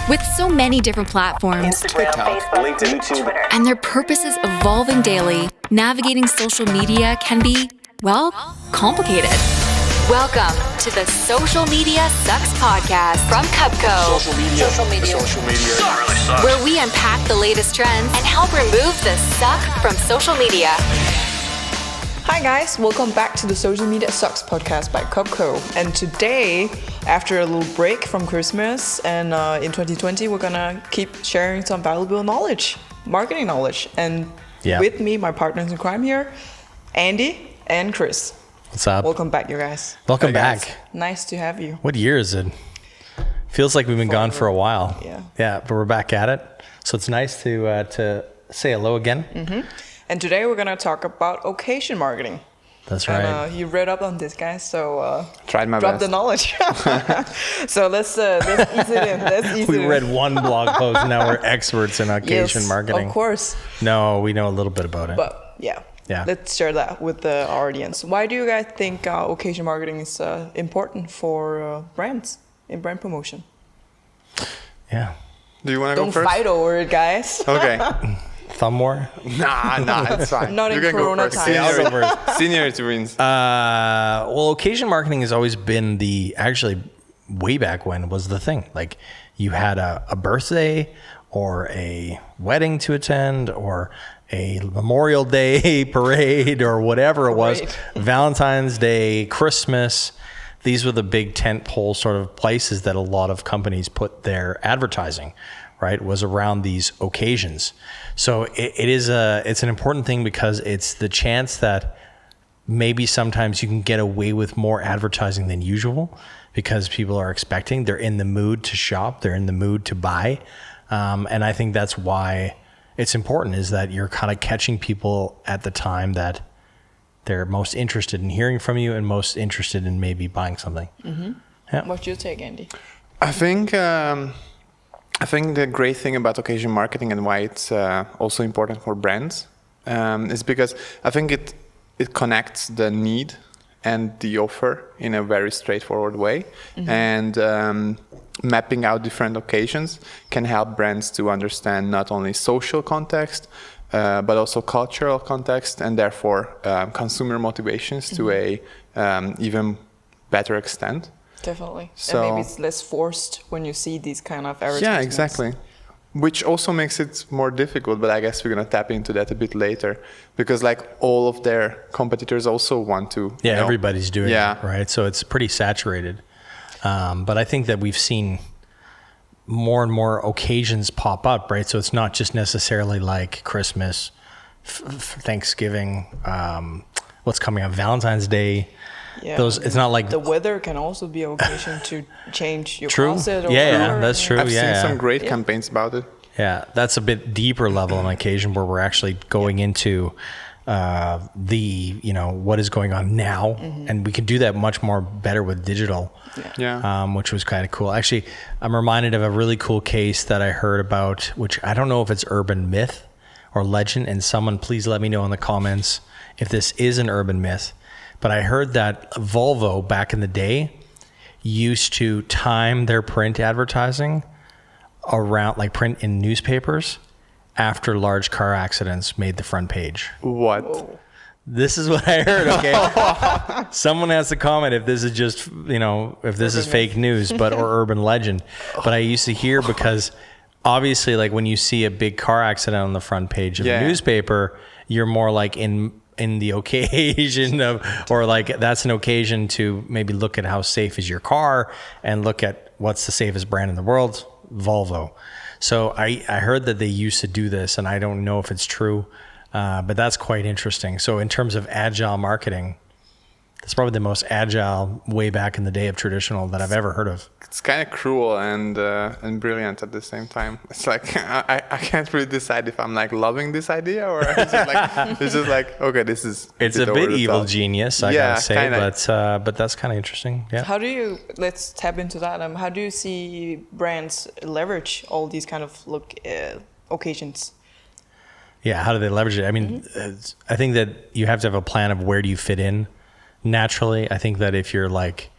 With so many different platforms, TikTok, LinkedIn, YouTube, and their purposes evolving daily, navigating social media can be, well, complicated. Welcome to the Social Media Sucks podcast from Kubbco. Social media really sucks. Where we unpack the latest trends and help remove the suck from social media. Hi guys, welcome back to the Social Media Sucks podcast by Kubbco. And today, after a little break from Christmas and in 2020, we're gonna keep sharing some valuable knowledge, marketing knowledge. And with me, my partners in crime here, Andy and Chris. What's up? Welcome back, you guys. Welcome back. Nice to have you. What year is it? Feels like we've been gone for a while. Yeah, but we're back at it. So it's nice to say hello again. Mm-hmm. And today we're going to talk about occasion marketing. That's right. And you read up on this, guys, so tried my drop best. the knowledge. So let's ease it in. We read one blog post and now we're experts in occasion marketing. Of course. No, we know a little bit about it. But yeah, let's share that with the audience. Why do you guys think occasion marketing is important for brands in brand promotion? Yeah. Do you want to go first? Don't fight over it, guys. Okay. Thumb war? Nah, it's fine. Not in Corona times. Seniority wins. Well, occasion marketing has always been actually way back when was the thing. Like you had a birthday or a wedding to attend or a Memorial Day parade or whatever it was, Valentine's Day, Christmas. These were the big tentpole sort of places that a lot of companies put their advertising, right? Was around these occasions. So it's an important thing because it's the chance that maybe sometimes you can get away with more advertising than usual because people are expecting, they're in the mood to shop, they're in the mood to buy. And I think that's why it's important, is that you're kind of catching people at the time that they're most interested in hearing from you and most interested in maybe buying something. Mm-hmm. Yeah. What's your take, Andy? I think the great thing about occasion marketing and why it's also important for brands is because I think it connects the need and the offer in a very straightforward way. Mm-hmm. And mapping out different occasions can help brands to understand not only social context, but also cultural context and therefore consumer motivations to a even better extent. Definitely. So, and maybe it's less forced when you see these kind of advertisements. Yeah, exactly. Which also makes it more difficult, but I guess we're going to tap into that a bit later because like all of their competitors also want to. Yeah, everybody's doing it, right? So it's pretty saturated. But I think that we've seen more and more occasions pop up, right? So it's not just necessarily like Christmas, Thanksgiving, what's coming up, Valentine's Day. Yeah. It's not like the weather can also be an occasion to change your closet. Or yeah, that's true. I've seen some great campaigns about it. Yeah, that's a bit deeper level on occasion where we're actually going into what is going on now, and we can do that much more better with digital. Which was kind of cool. Actually, I'm reminded of a really cool case that I heard about, which I don't know if it's urban myth or legend, and someone please let me know in the comments if this is an urban myth. But I heard that Volvo back in the day used to time their print advertising around, like print in newspapers, after large car accidents made the front page. What? Whoa. This is what I heard, okay? Someone has to comment if this is just, if this is fake news, or urban legend. But I used to hear because obviously like when you see a big car accident on the front page of a newspaper, you're more like in the occasion of, or like that's an occasion to maybe look at how safe is your car and look at what's the safest brand in the world, Volvo. So I heard that they used to do this, and I don't know if it's true, but that's quite interesting. So in terms of agile marketing, it's probably the most agile way back in the day of traditional that I've ever heard of. It's kind of cruel and brilliant at the same time. It's like I can't really decide if I'm like loving this idea or it's just like okay, this is. It's a bit evil genius, I gotta say, kinda. but that's kind of interesting. Yeah. How do you let's tap into that? How do you see brands leverage all these kind of occasions? Yeah, how do they leverage it? I mean, I think that you have to have a plan of where do you fit in naturally. I think that if you're like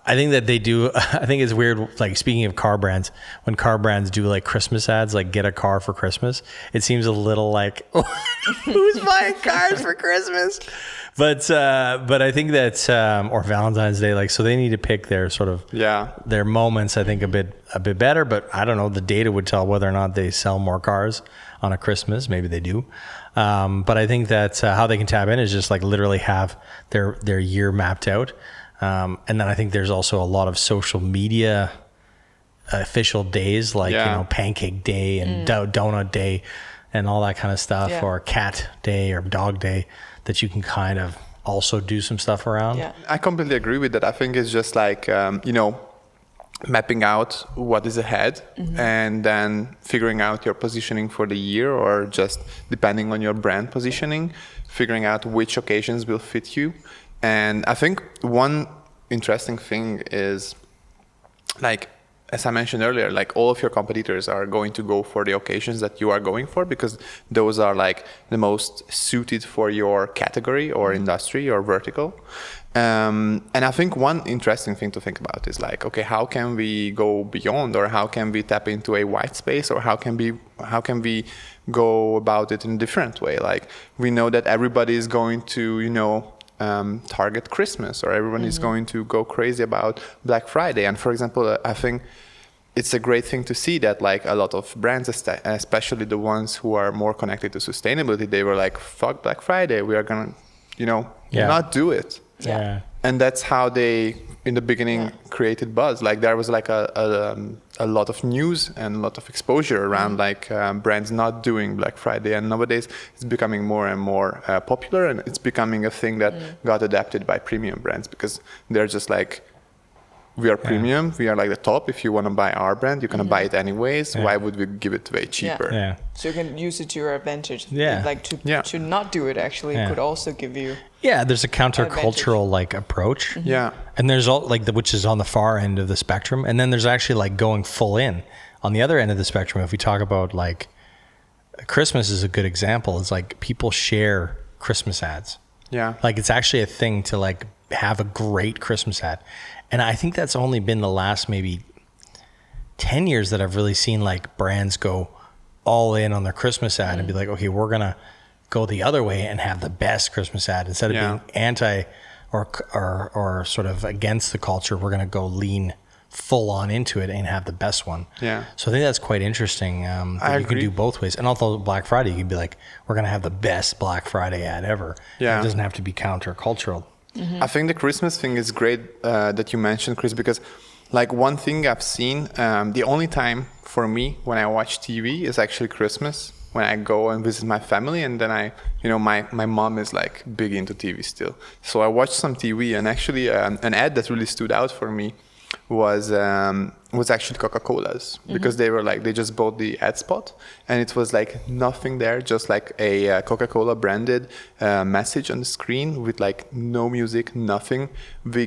I think that they do. I think it's weird. Like speaking of car brands, when car brands do like Christmas ads, like get a car for Christmas, it seems a little like who's buying cars for Christmas? But I think that or Valentine's Day, like so they need to pick their sort of their moments. I think a bit better. But I don't know. The data would tell whether or not they sell more cars on a Christmas. Maybe they do. But I think that how they can tap in is just like literally have their year mapped out. And then I think there's also a lot of social media official days like, Pancake Day and Donut Day and all that kind of stuff, or Cat Day or Dog Day that you can kind of also do some stuff around. Yeah. I completely agree with that. I think it's just like, mapping out what is ahead and then figuring out your positioning for the year, or just depending on your brand positioning, figuring out which occasions will fit you. And I think one interesting thing is, like, as I mentioned earlier, like all of your competitors are going to go for the occasions that you are going for, because those are like the most suited for your category or industry or vertical. And I think one interesting thing to think about is like, okay, how can we go beyond, or how can we tap into a white space, or how can we go about it in a different way? Like we know that everybody is going to, target Christmas, or everyone is going to go crazy about Black Friday. And for example, I think it's a great thing to see that like a lot of brands, especially the ones who are more connected to sustainability, they were like, fuck Black Friday, we are gonna, not do it. Yeah. And that's how they, in the beginning, created buzz. Like there was like a lot of news and a lot of exposure around like brands not doing Black Friday. And nowadays it's becoming more and more popular, and it's becoming a thing that got adapted by premium brands, because they're just like, we are premium, we are like the top. If you want to buy our brand, you're going to buy it anyways. Why would we give it way cheaper? Yeah. So you can use it to your advantage. Yeah. Like to not do it actually could also give you. Yeah, there's a countercultural like approach. Yeah. And there's all like which is on the far end of the spectrum. And then there's actually like going full in on the other end of the spectrum. If we talk about like Christmas is a good example. It's like people share Christmas ads. Yeah. Like it's actually a thing to like have a great Christmas ad. And I think that's only been the last maybe 10 years that I've really seen like brands go all in on their Christmas ad and be like, okay, we're going to go the other way and have the best Christmas ad. Instead of being anti or sort of against the culture, we're going to go lean full on into it and have the best one. Yeah. So I think that's quite interesting. I you can do both ways. And although Black Friday, you can be like, we're going to have the best Black Friday ad ever. Yeah. It doesn't have to be countercultural. I think the Christmas thing is great that you mentioned, Chris, because like one thing I've seen, the only time for me when I watch TV is actually Christmas, when I go and visit my family, and then my mom is like big into TV still. So I watched some TV, and actually an ad that really stood out for me was actually Coca-Cola's, because they just bought the ad spot, and it was like nothing there, just like a Coca-Cola branded message on the screen with like no music, nothing. We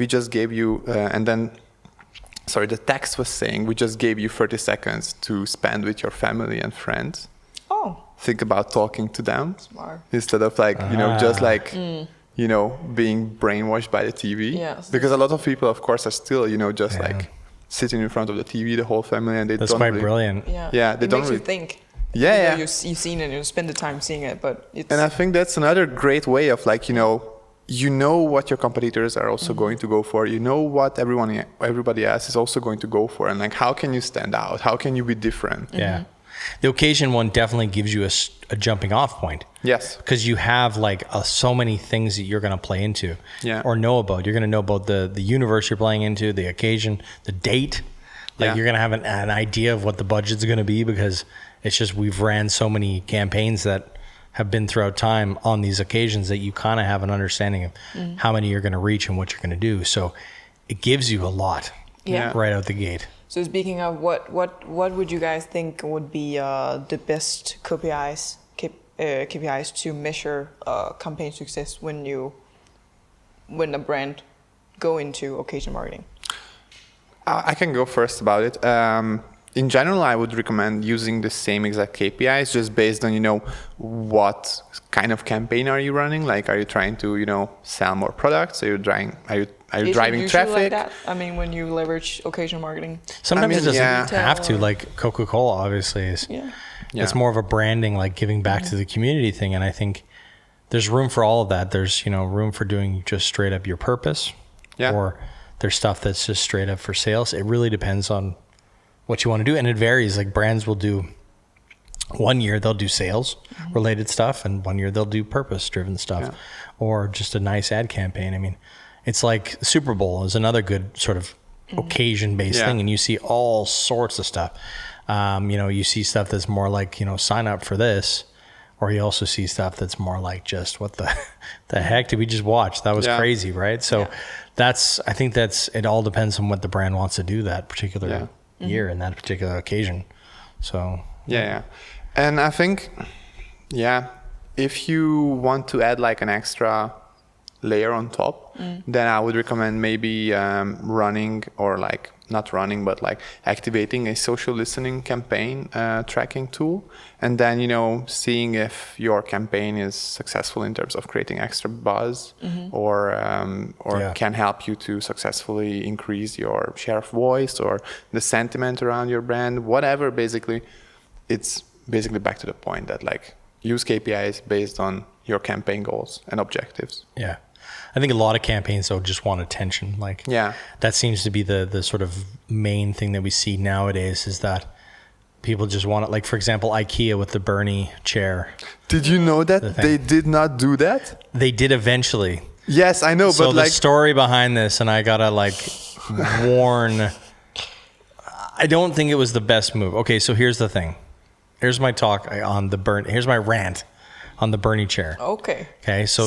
just gave you and then the text was saying, we just gave you 30 seconds to spend with your family and friends. Think about talking to them. Smart. Instead of like just like being brainwashed by the TV. Yes. Because a lot of people, of course, are still, just like sitting in front of the TV, the whole family, and That's quite brilliant. Yeah. They it don't makes really you think. Yeah. You've seen it, you spend the time seeing it, but it's. And I think that's another great way of like, what your competitors are also going to go for. What everybody else is also going to go for, and like, how can you stand out? How can you be different? Yeah. The occasion one definitely gives you a jumping off point. Yes. Because you have like so many things that you're going to play into or know about. You're going to know about the universe you're playing into, the occasion, the date. Like you're going to have an idea of what the budget's going to be, because it's just we've ran so many campaigns that have been throughout time on these occasions that you kind of have an understanding of how many you're going to reach and what you're going to do. So it gives you a lot right out the gate. So speaking of what would you guys think would be the best KPIs to measure campaign success when a brand go into occasion marketing? I can go first about it. in general, I would recommend using the same exact KPIs, just based on, what kind of campaign are you running? Like, are you trying to, sell more products? Are you driving traffic? Like that? I mean, when you leverage occasion marketing. Sometimes it doesn't have to. or- Like Coca-Cola, obviously, is. Yeah. It's more of a branding, like giving back to the community thing. And I think there's room for all of that. There's, room for doing just straight up your purpose. Yeah. Or there's stuff that's just straight up for sales. It really depends on what you want to do. And it varies. Like brands will do, 1 year they'll do sales related stuff, and 1 year they'll do purpose driven stuff, or just a nice ad campaign. I mean, it's like Super Bowl is another good sort of occasion based thing. And you see all sorts of stuff. You see stuff that's more like, sign up for this, or you also see stuff that's more like just what the heck did we just watch? That was crazy, right? So I think it all depends on what the brand wants to do that particular year and that particular occasion. So Yeah. And I think, if you want to add like an extra layer on top, then I would recommend maybe running, or like not running, but like activating a social listening campaign tracking tool, and then seeing if your campaign is successful in terms of creating extra buzz, or can help you to successfully increase your share of voice or the sentiment around your brand, whatever. Basically, it's basically back to the point that like use KPIs based on your campaign goals and objectives. Yeah. I think a lot of campaigns though just want attention. Like that seems to be the sort of main thing that we see nowadays, is that people just want it. Like for example, IKEA with the Bernie chair. Did you know that they did not do that? They did eventually. Yes, I know, So but the like story behind this, and I gotta like warn, I don't think it was the best move. Okay, so here's the thing. Here's my talk on here's my rant on the Bernie chair. Okay, so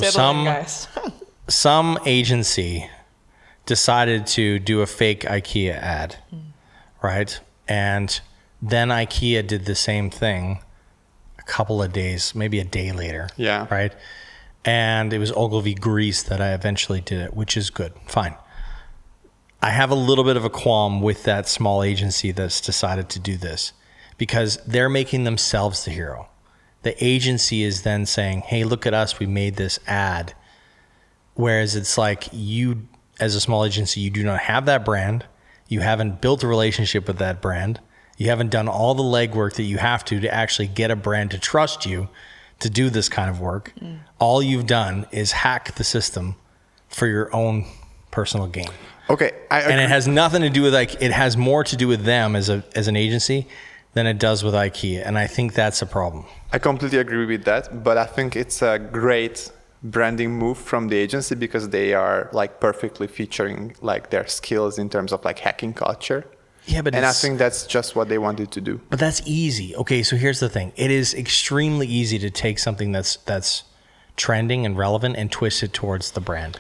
some agency decided to do a fake IKEA ad, right? And then IKEA did the same thing a couple of days, maybe a day later. Yeah. Right? And it was Ogilvy Grease that I eventually did it, which is good. Fine. I have a little bit of a qualm with that small agency that's decided to do this, because they're making themselves the hero. The agency is then saying, hey, look at us, we made this ad. Whereas it's like, you, as a small agency, you do not have that brand. You haven't built a relationship with that brand. You haven't done all the legwork that you have to actually get a brand to trust you to do this kind of work. All you've done is hack the system for your own personal gain. Okay, and it has nothing to do with it has more to do with them as an agency than it does with IKEA. And I think that's a problem. I completely agree with that, but I think it's a great branding move from the agency, because they are like perfectly featuring like their skills in terms of like hacking culture. Yeah, but I think that's just what they wanted to do. But that's easy. Okay, so here's the thing. It is extremely easy to take something that's trending and relevant and twist it towards the brand.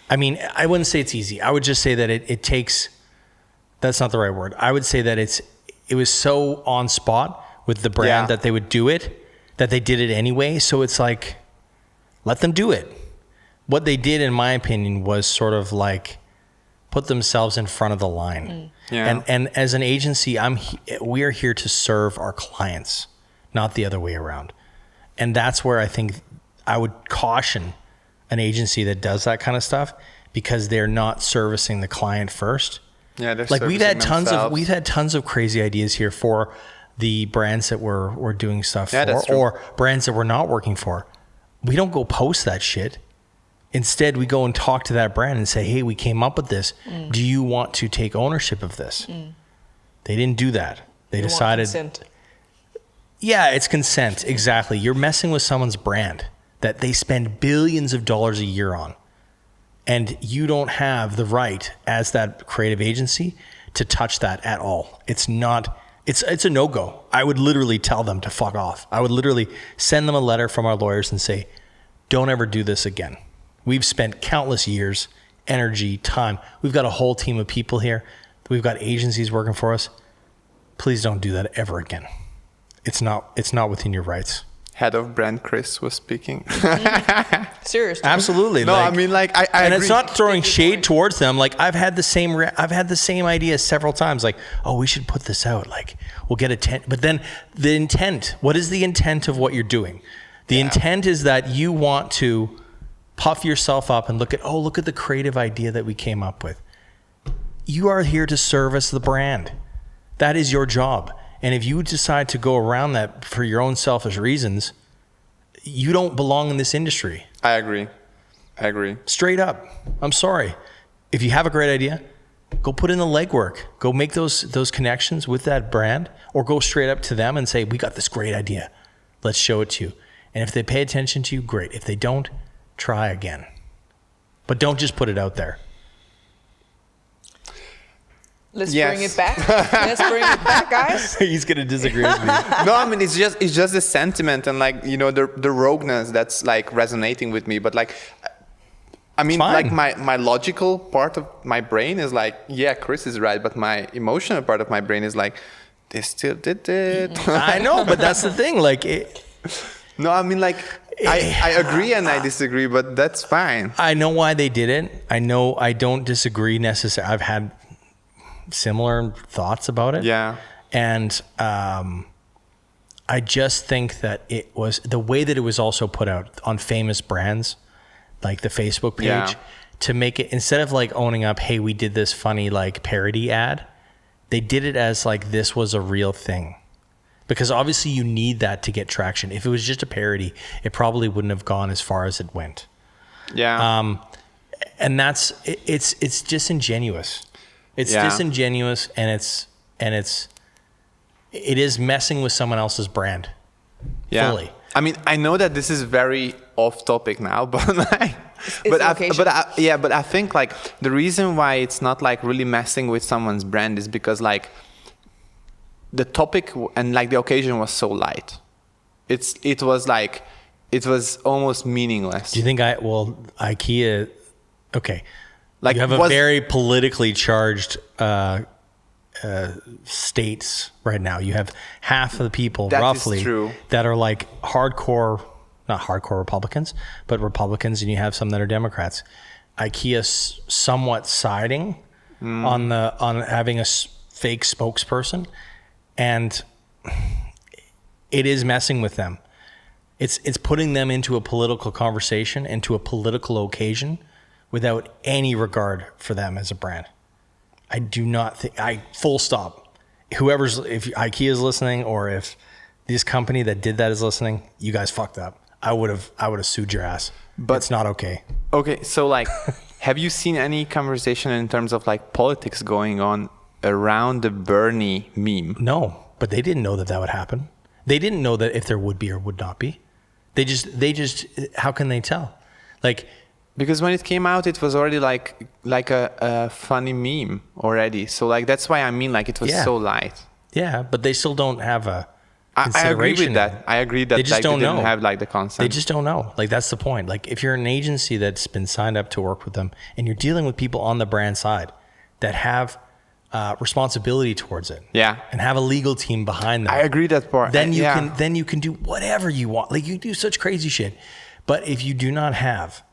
I mean, I wouldn't say it's easy. I would just say that it takes, that's not the right word. I would say that it was so on spot with the brand that they would do it, that they did it anyway. So it's like, let them do it. What they did, in my opinion, was sort of like put themselves in front of the line. Yeah. And as an agency, we are here to serve our clients, not the other way around. And that's where I think I would caution an agency that does that kind of stuff, because they're not servicing the client first. Yeah, they're like we've had themselves. tons of crazy ideas here for the brands that we're doing stuff that's for, true. or brands that we're not working for. We don't go post that shit. Instead, we go and talk to that brand and say, hey, we came up with this. Do you want to take ownership of this? They didn't do that. They decided. Consent. Yeah, it's consent. Exactly. You're messing with someone's brand that they spend billions of dollars a year on. And you don't have the right as that creative agency to touch that at all. It's a no-go. I would literally tell them to fuck off. I would literally send them a letter from our lawyers and say, don't ever do this again. We've spent countless years, energy, time. We've got a whole team of people here. We've got agencies working for us. Please don't do that ever again. It's not within your rights. head of brand Chris was speaking. Seriously. Absolutely. No, I mean, like, I and agree. it's not throwing shade towards them. Like I've had the same idea several times. Like, oh, we should put this out. Like, we'll get a tent. But then the intent. What is the intent of what you're doing? The intent is that you want to puff yourself up and look at the creative idea that we came up with. You are here to service the brand. That is your job. And if you decide to go around that for your own selfish reasons, you don't belong in this industry. I agree. Straight up. I'm sorry. If you have a great idea, go put in the legwork. Go make those connections with that brand, or go straight up to them and say, we got this great idea. Let's show it to you. And if they pay attention to you, great. If they don't, try again. But don't just put it out there. Let's bring it back. Let's bring it back, guys. He's going to disagree with me. No, I mean, it's just the sentiment and like, you know, the rogueness that's like resonating with me. But like, I mean, like my logical part of my brain is like, yeah, Chris is right. But my emotional part of my brain is like, they still did it. I know, but that's the thing. Like, no, I mean, like, I agree and I disagree, but that's fine. I know why they did it. I know I don't disagree necessarily. I've had similar thoughts about it. Yeah. And I just think that it was the way that it was also put out on famous brands, like the Facebook page, to make it, instead of like owning up, hey, we did this funny like parody ad, they did it as like this was a real thing. Because obviously you need that to get traction. If it was just a parody, it probably wouldn't have gone as far as it went. Yeah. And it's disingenuous. It's disingenuous, and it is messing with someone else's brand. Yeah. Fully. I mean, I know that this is very off topic now, but like, but I think like the reason why it's not like really messing with someone's brand is because like the topic and like the occasion was so light. It was almost meaningless. Do you think IKEA? Okay. Like, you have a very politically charged states right now. You have half of the people, roughly, that are like not hardcore Republicans, but Republicans, and you have some that are Democrats. IKEA somewhat siding on having a fake spokesperson, and it is messing with them. It's putting them into a political conversation, into a political occasion, without any regard for them as a brand. I do not think, full stop. If IKEA is listening, or if this company that did that is listening, you guys fucked up. I would have sued your ass. But it's not okay. Okay, so like, have you seen any conversation in terms of like politics going on around the Bernie meme? No, but they didn't know that would happen. They didn't know that if there would be or would not be. They just, how can they tell? Like, because when it came out, it was already like a funny meme already. So like that's why I mean like it was so light. Yeah, but they still don't have a I agree with that. I agree that they just don't didn't know. Have like the concept. They just don't know. Like that's the point. Like if you're an agency that's been signed up to work with them, and you're dealing with people on the brand side that have responsibility towards it, and have a legal team behind them. I agree that part. Then you can do whatever you want. Like you do such crazy shit. But if you do not have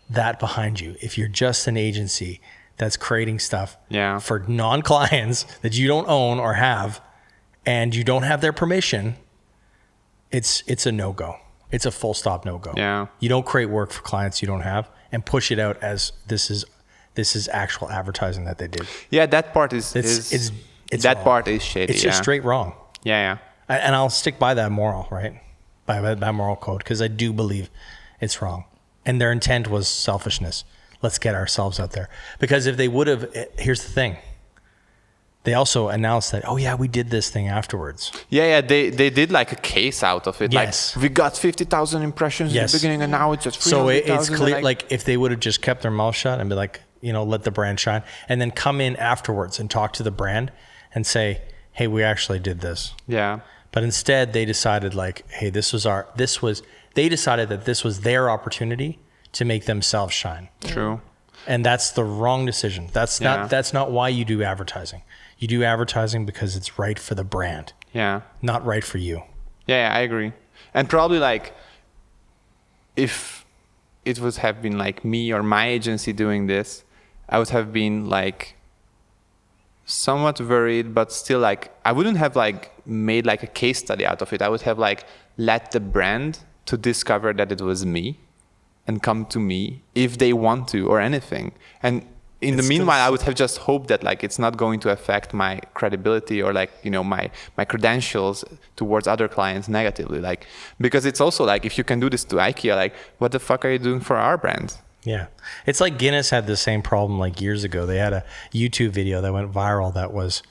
that behind you, if you're just an agency that's creating stuff for non-clients that you don't own or have, and you don't have their permission, it's a no-go. It's a full stop no-go. Yeah. You don't create work for clients you don't have and push it out as this is actual advertising that they did. Yeah, that part is that wrong. part is shady. It's just straight wrong. Yeah. And I'll stick by that moral, right? By that moral code, because I do believe it's wrong. And their intent was selfishness. Let's get ourselves out there. Because if they would have, here's the thing. They also announced that, oh yeah, we did this thing afterwards. Yeah. They did like a case out of it. Yes. Like we got 50,000 impressions in the beginning, and now it's at 300,000. So it's clear, like if they would have just kept their mouth shut and be like, let the brand shine, and then come in afterwards and talk to the brand and say, hey, we actually did this. Yeah. But instead they decided like, hey, they decided that this was their opportunity to make themselves shine. True. And that's the wrong decision. That's not why you do advertising. You do advertising because it's right for the brand. Yeah. Not right for you. Yeah, I agree. And probably like if it would have been like me or my agency doing this, I would have been like somewhat worried, but still like I wouldn't have like made like a case study out of it. I would have like let the brand to discover that it was me and come to me if they want to or anything. And in the meanwhile, I would have just hoped that like it's not going to affect my credibility or like, you know, my credentials towards other clients negatively. Like, because it's also like, if you can do this to IKEA, like what the fuck are you doing for our brand? Yeah. It's like Guinness had the same problem like years ago. They had a YouTube video that went viral that was,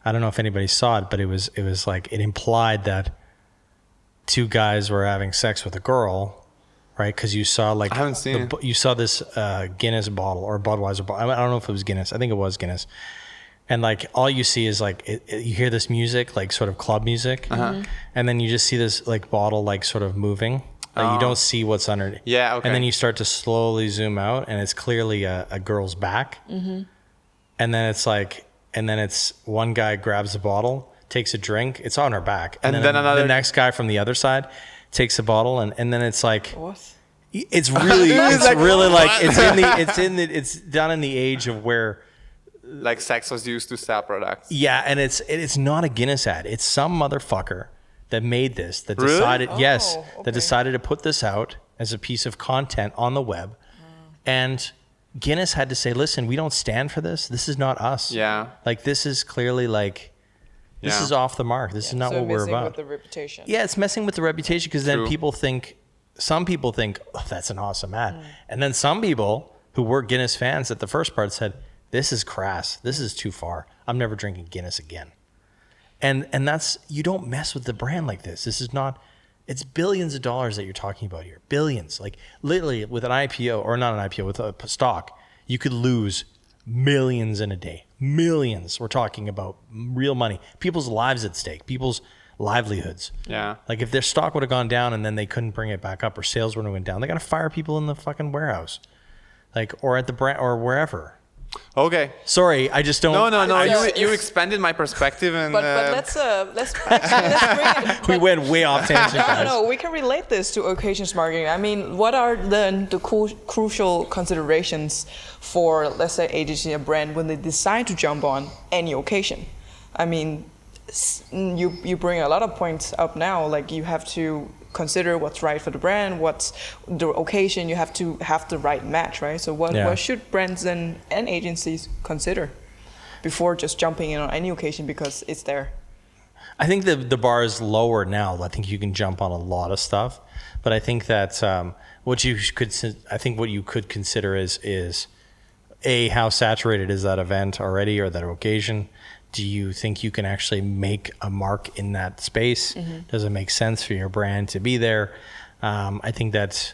I don't know if anybody saw it, but it was like, it implied that two guys were having sex with a girl, right? Because you saw like, I haven't seen it. You saw this Guinness bottle or Budweiser bottle. I don't know if it was Guinness. I think it was Guinness. And like, all you see is like, you hear this music, like sort of club music. And then you just see this like bottle, like sort of moving. Like you don't see what's under. Yeah, okay. And then you start to slowly zoom out, and it's clearly a girl's back. And then it's like, one guy grabs a bottle, takes a drink, it's on her back, and then another. The next guy from the other side takes a bottle, and then it's like, What? it's really, it's done in the age of where. Like sex was used to sell products. Yeah, and it's not a Guinness ad. It's some motherfucker that made this, that Really? decided, yes, okay. that decided to put this out as a piece of content on the web. And Guinness had to say, listen, we don't stand for this. This is not us. Yeah. Like, this is clearly like, this Yeah. is off the mark. This is not So what we're messing about. with the reputation. Yeah, it's messing with the reputation because then True. some people think, oh, that's an awesome ad. And then some people who were Guinness fans at the first part said, this is crass. This is too far. I'm never drinking Guinness again. And that's, you don't mess with the brand like this. This is not, it's billions of dollars that you're talking about here. Billions. Like literally with an IPO, or not an IPO, with a stock, you could lose millions in a day. Millions. We're talking about real money. People's lives at stake. People's livelihoods. Yeah. Like if their stock would have gone down and then they couldn't bring it back up, or sales would have went down, they got to fire people in the fucking warehouse. Like, or at the brand, or wherever. Okay. Sorry, I just don't. No. So You expanded my perspective, and But let's bring it. We went way off tangent, guys. No, we can relate this to occasions marketing. I mean, what are the crucial considerations for, let's say, agency and brand when they decide to jump on any occasion? I mean, you bring a lot of points up now. Like you have to consider what's right for the brand, what's the occasion. You have to have the right match, right? So what should brands and agencies consider before just jumping in on any occasion because it's there? I think the bar is lower now. I think you can jump on a lot of stuff, but I think that what you could consider is how saturated is that event already or that occasion? Do you think you can actually make a mark in that space? Does it make sense for your brand to be there? I think that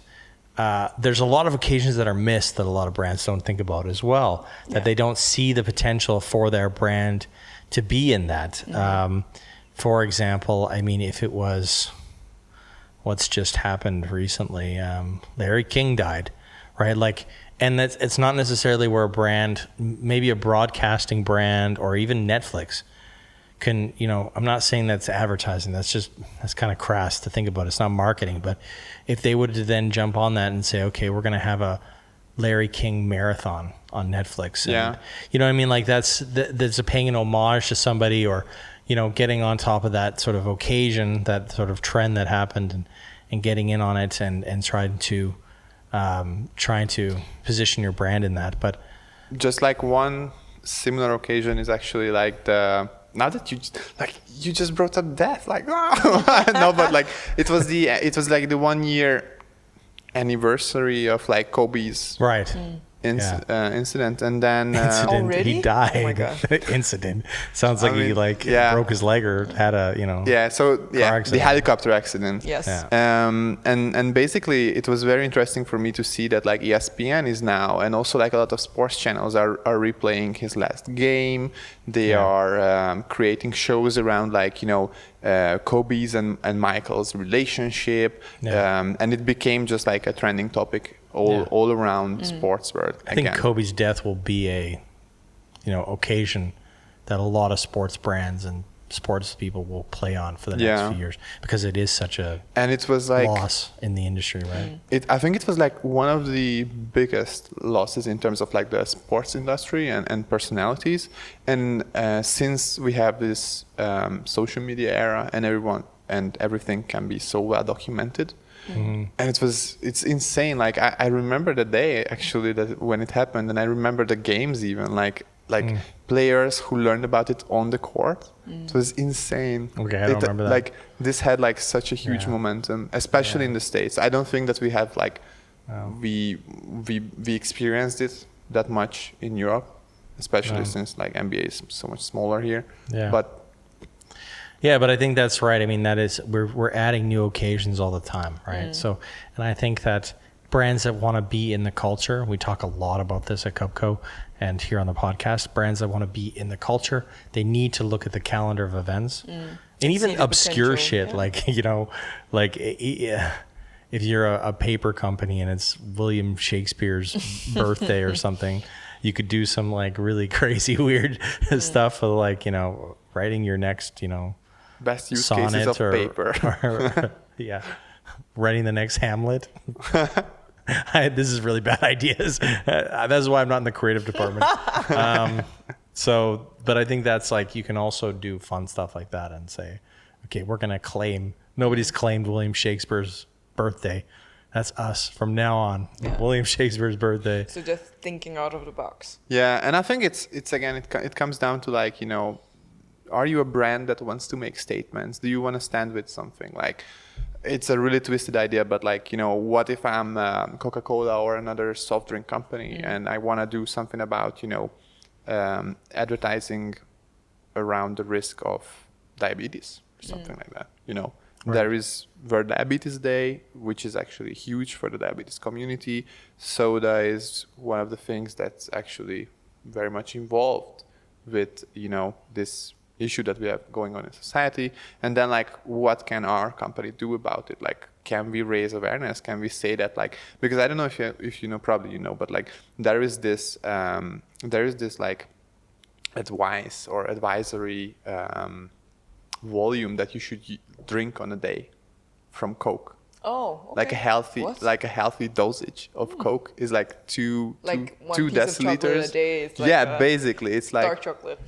there's a lot of occasions that are missed that a lot of brands don't think about as well, that they don't see the potential for their brand to be in that. For example, I mean, if it was what's just happened recently, Larry King died, right? Like, and it's not necessarily where a brand, maybe a broadcasting brand or even Netflix can, I'm not saying that's advertising. That's kind of crass to think about. It's not marketing. But if they would then jump on that and say, okay, we're going to have a Larry King marathon on Netflix. And, you know what I mean? Like that's a paying an homage to somebody, or, getting on top of that sort of occasion, that sort of trend that happened, and getting in on it and trying to position your brand in that. But just like one similar occasion is actually like now that you just brought up death, like no, but like it was like the 1 year anniversary of like Kobe's right. Incident, and then Already? He died. Oh my God. Incident sounds like he broke his leg or had a the helicopter accident. Yes. And basically it was very interesting for me to see that like ESPN is now, and also like a lot of sports channels are replaying his last game. They are creating shows around like Kobe's and Michael's relationship, and it became just like a trending topic all around sports world. I think Kobe's death will be a occasion that a lot of sports brands and sports people will play on for the next few years, because it is such a and it was like loss in the industry, right? I think it was like one of the biggest losses in terms of like the sports industry and personalities. And since we have this social media era and everything can be so well documented, and it's insane. Like I remember the day actually that when it happened, and I remember the games even like players who learned about it on the court. It was insane. Okay, I don't remember that. Like this had like such a huge momentum, especially in the States. I don't think that we have like we experienced it that much in Europe, especially since like NBA is so much smaller here. Yeah. But I think that's right. I mean, that is, we're adding new occasions all the time, right? So, and I think that brands that want to be in the culture, we talk a lot about this at Kubbco and here on the podcast, brands that want to be in the culture, they need to look at the calendar of events. And even obscure shit, like, you know, like if you're a paper company and it's William Shakespeare's birthday or something, you could do some like really crazy, weird stuff of like, you know, writing your next, you know, best use cases of paper. or writing the next Hamlet. This is really bad ideas. That's why I'm not in the creative department. But I think that's like, you can also do fun stuff like that and say, okay, we're going to claim, nobody's claimed William Shakespeare's birthday. That's us from now on. William Shakespeare's birthday. So just thinking out of the box. Yeah, and I think it's again, it comes down to like, you know, are you a brand that wants to make statements? Do you want to stand with something? Like, it's a really twisted idea, but like, you know, what if I'm Coca-Cola or another soft drink company and I want to do something about, you know, advertising around the risk of diabetes or something like that, you know? Right. There is World Diabetes Day, which is actually huge for the diabetes community. Soda is one of the things that's actually very much involved with, you know, this issue that we have going on in society. And then like, what can our company do about it? Like, can we raise awareness? Can we say that, like, because I don't know if you know, probably you know, but like there is this like advice or advisory volume that you should drink on a day from Coke. Oh, okay. Like a healthy dosage of Coke is like two piece deciliters of chocolate a day is like basically it's like dark chocolate.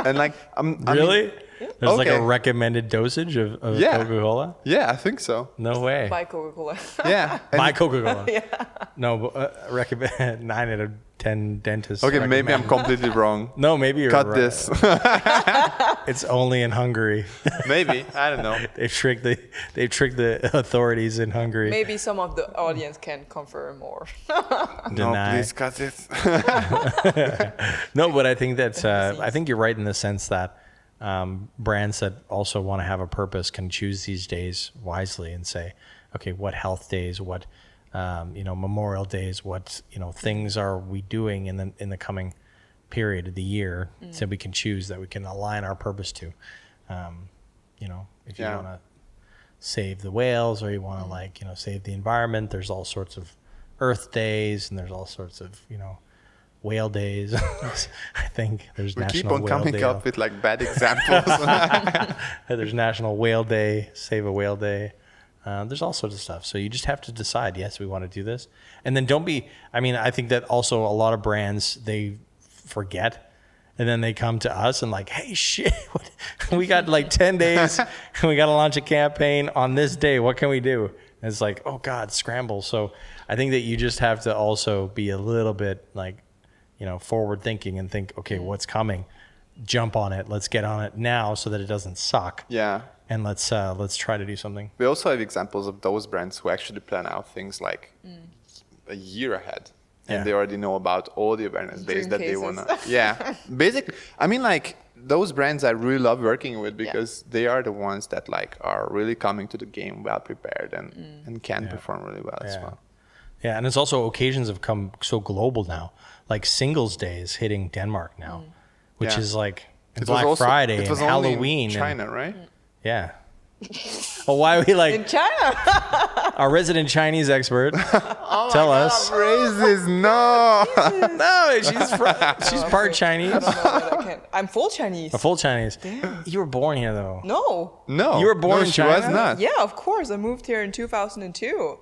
And like really? There's like a recommended dosage of Coca-Cola? Yeah, I think so. No way. Buy Coca-Cola. Yeah. Buy Coca-Cola. No, but recommend 9 out of 10 dentists. Okay, maybe I'm completely wrong. No, maybe you're Cut right. this. It's only in Hungary. Maybe, I don't know. They've tricked the authorities in Hungary. Maybe some of the audience can confirm or No, please cut it. No, but I think that I think you're right in the sense that brands that also want to have a purpose can choose these days wisely and say, okay, what health days, what Memorial Days, what things are we doing in the coming period of the year, so we can choose that we can align our purpose to. If you want to save the whales or you want to save the environment, there's all sorts of Earth days and there's all sorts of whale days. I think there's we National keep on Whale coming Day. up with like bad examples. There's National Whale Day, Save a Whale Day. There's all sorts of stuff. So you just have to decide, yes, we want to do this. And then I think that also a lot of brands, they forget. And then they come to us and like, hey, shit, we got like 10 days and we got to launch a campaign on this day. What can we do? And it's like, oh God, scramble. So I think that you just have to also be a little bit like, forward thinking and think, okay, what's coming? Jump on it. Let's get on it now so that it doesn't suck. Yeah. And let's try to do something. We also have examples of those brands who actually plan out things like a year ahead. And they already know about all the awareness days that they want to. Yeah. Basically, I mean, like, those brands I really love working with because they are the ones that like are really coming to the game well prepared and can perform really well as well. Yeah, and it's also occasions have come so global now. Like Singles Day is hitting Denmark now, which is like Black Friday and Halloween. In China, right? Yeah. Well, why are we In like China. our resident Chinese expert? Tell us. Racist, no. No, she's part Chinese. I don't know what I can. I'm full Chinese. A full Chinese. You were born here though. No. No. You were born in she China? was not. Yeah, of course. I moved here in 2002.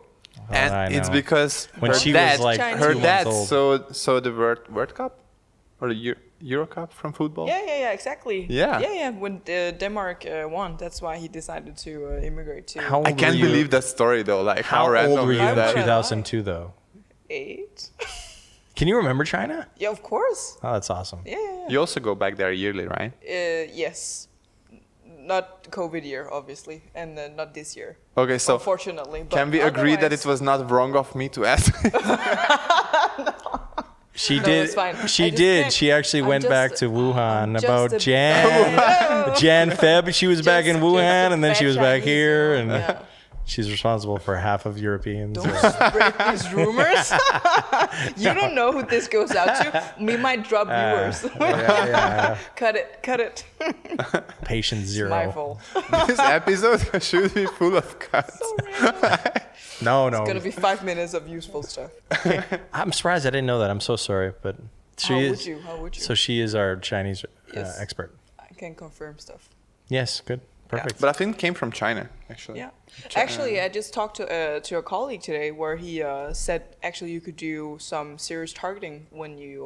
And I it's know. because When her she dad, was like Chinese. her 2 dad months old. saw the World Cup or the Euro Cup from football. Yeah, exactly. Yeah. Yeah. When Denmark won, that's why he decided to immigrate to How old I can't were you? believe that story though. Like How random old were you is in that? 2002 though? 8. Can you remember China? Yeah, of course. Oh, that's awesome. Yeah. You also go back there yearly, right? Yes. Not COVID year, obviously, and not this year. Okay, so Unfortunately. But can we agree that otherwise- it was not wrong of me to ask? She No, did. it's fine. I She just did. can't- She actually I'm went just- back to Wuhan I'm just about a- Jan, Feb. She was back in Just Wuhan, a and then she bad was back Chinese, here, you and know? Yeah. she's responsible for half of Europeans. Don't spread these rumors. You don't know who this goes out to. We might drop viewers. yeah. Cut it. Patient zero. My fault. This episode should be full of cuts. No. It's gonna be 5 minutes of useful stuff. I'm surprised I didn't know that. I'm so sorry, but she How is. would you? How would you? So she is our Chinese Yes. expert. I can confirm stuff. Yes, good, perfect. But I think it came from China, actually. Yeah. Actually, I just talked to a colleague today where he said actually you could do some serious targeting when you,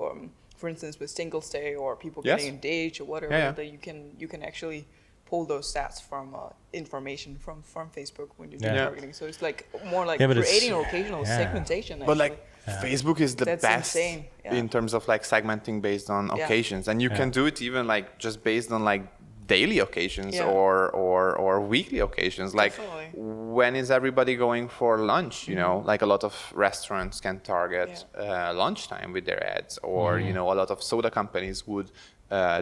for instance, with Singles Day or people Yes. getting engaged or whatever. Yeah. That you can actually pull those stats from information from Facebook when you do Yeah. targeting. So it's like more like Yeah, but it's- creating occasional yeah. segmentation. But Actually. like Facebook is the That's best insane, yeah. in terms of like segmenting based on Yeah. occasions, and you can do it even like just based on like daily occasions Yeah. or weekly occasions. Like Definitely. when is everybody going for lunch? You know, like a lot of restaurants can target lunchtime with their ads, or you know, a lot of soda companies would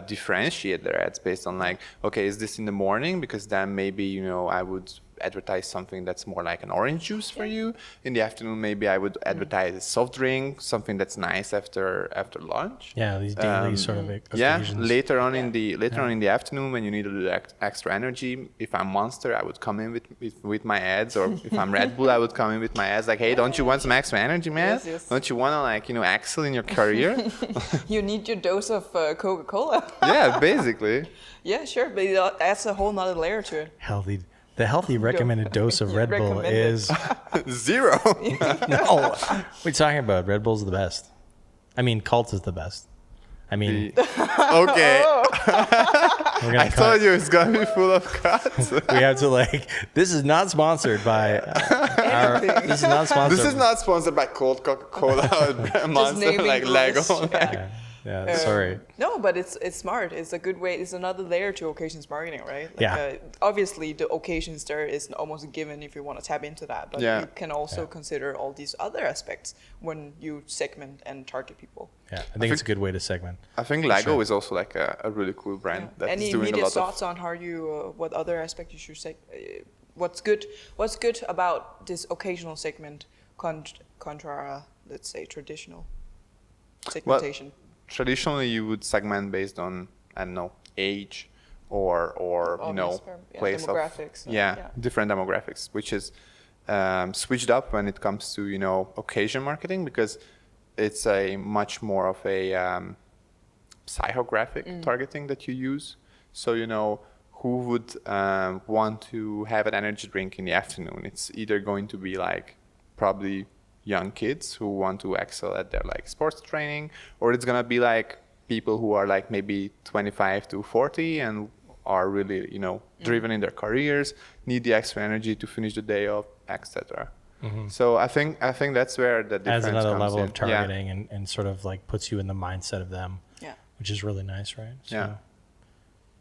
differentiate their ads based on like, okay, is this in the morning? Because then maybe, you know, I would advertise something that's more like an orange juice for you. In the afternoon, maybe I would advertise a soft drink, something that's nice after lunch. Yeah, these daily sort of occasions. Later on in the afternoon, when you need a little extra energy, if I'm Monster, I would come in with my ads, or if I'm Red Bull, I would come in with my ads. Like, hey, don't you want some extra energy, man? Yes. Don't you want to, like, you know, excel in your career? You need your dose of Coca-Cola. Yeah, basically. Yeah, sure, but it adds a whole nother layer to it. The healthy recommended dose of Red Bull Recommended. is 0. no. What are you talking about? Red Bull's the best. I mean, Cult is the best. I mean, Okay. we're gonna I cut. told you it's gonna be full of cuts. We have to like. This is not sponsored by. This is not sponsored. This is not sponsored by Cold Coca-Cola or Monster, naming like Lego. rules. Like, Yeah, sorry. No, but it's smart. It's a good way. It's another layer to occasions marketing, right? Like, Yeah. Obviously, the occasions there is almost a given if you want to tap into that. But Yeah. you can also consider all these other aspects when you segment and target people. Yeah, I think it's a good way to segment. I think Lego is also like a really cool brand that's Any doing a immediate lot thoughts of. on how you, what other aspect you should say? What's good about this occasional segment contra, let's say, traditional segmentation? Traditionally, you would segment based on, I don't know, age or you know, Obvious, yeah, place demographics, of yeah. different demographics, which is switched up when it comes to, you know, occasion marketing, because it's a much more of a psychographic targeting that you use. So, you know, who would want to have an energy drink in the afternoon? It's either going to be like probably young kids who want to excel at their like sports training, or it's gonna be like people who are like maybe 25 to 40 and are really, you know, driven in their careers, need the extra energy to finish the day off, etc. So I think that's where the difference Adds another comes level in. of targeting and sort of like puts you in the mindset of them, Yeah. which is really nice, right? So, Yeah.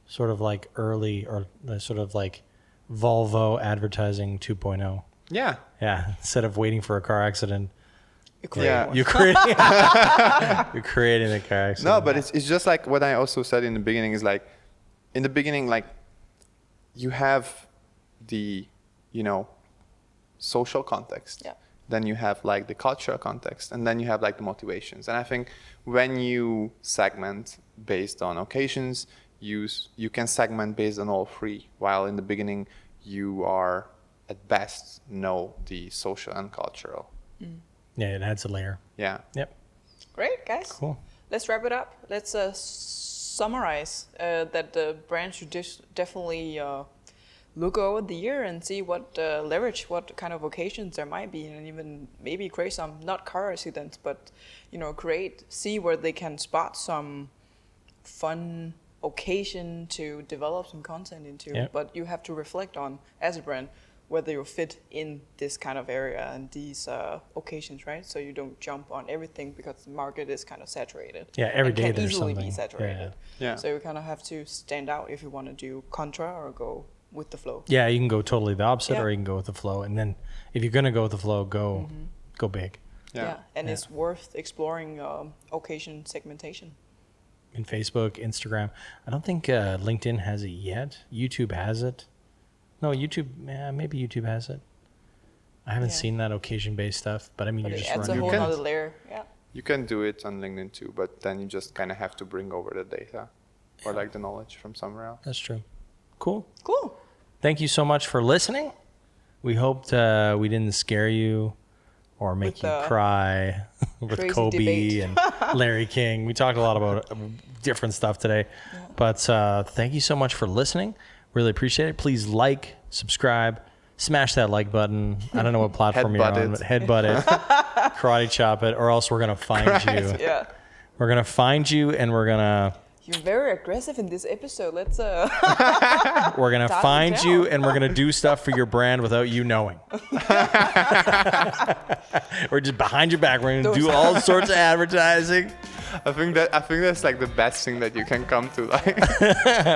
Sort of like early or sort of like Volvo advertising 2.0. Yeah. Yeah, instead of waiting for a car accident, Yeah. you're creating you're creating a car accident. No, but it's just like what I also said in the beginning is like, in the beginning, like you have the, you know, social context. Yeah. Then you have like the cultural context, and then you have like the motivations. And I think when you segment based on occasions, you can segment based on all three. While in the beginning, you are at best know the social and cultural. Yeah, it adds a layer. Yeah. Yep. Great, guys. Cool. Let's wrap it up. Let's summarize that the brand should definitely look over the year and see what leverage, what kind of occasions there might be, and even maybe create some, not car accidents, but see where they can spot some fun occasion to develop some content into. Yeah. But you have to reflect on, as a brand, whether you fit in this kind of area and these occasions, right? So you don't jump on everything because the market is kind of saturated. Yeah, every and day can there's easily something. be saturated. Yeah. So you kind of have to stand out if you want to do contra or go with the flow. Yeah, you can go totally the opposite, Yeah. or you can go with the flow. And then if you're gonna go with the flow, go big. Yeah. And it's worth exploring occasion segmentation. In Facebook, Instagram. I don't think LinkedIn has it yet. YouTube has it. No, YouTube. Maybe YouTube has it. I haven't Yeah. seen that occasion-based stuff, but I mean, But you're it just adds a running. whole can- other layer. Yeah. You can do it on LinkedIn too, but then you just kind of have to bring over the data or like the knowledge from somewhere else. That's true. Cool. Cool. Thank you so much for listening. We hoped we didn't scare you or make With you the cry with crazy Kobe debate. and Larry King. We talked a lot about different stuff today. But thank you so much for listening. Really appreciate it. Please like, subscribe, smash that like button. I don't know what platform you're Headbutt on, it. but headbutt it, karate chop it, or else we're going to find you. Yeah. We're going to find you and we're going to... You're very aggressive in this episode. Let's We're going to Dial it find down. you and we're going to do stuff for your brand without you knowing. We're just behind your back. We're going to do all sorts of advertising. I think that's like the best thing that you can come to. Like,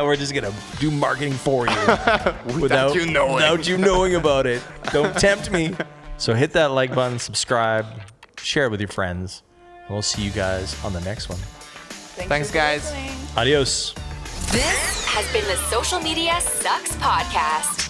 We're just going to do marketing for you without you knowing. Without you knowing about it. Don't tempt me. So hit that like button, subscribe, share it with your friends. And we'll see you guys on the next one. Thanks, for guys. listening. Adios. This has been the Social Media Sucks Podcast.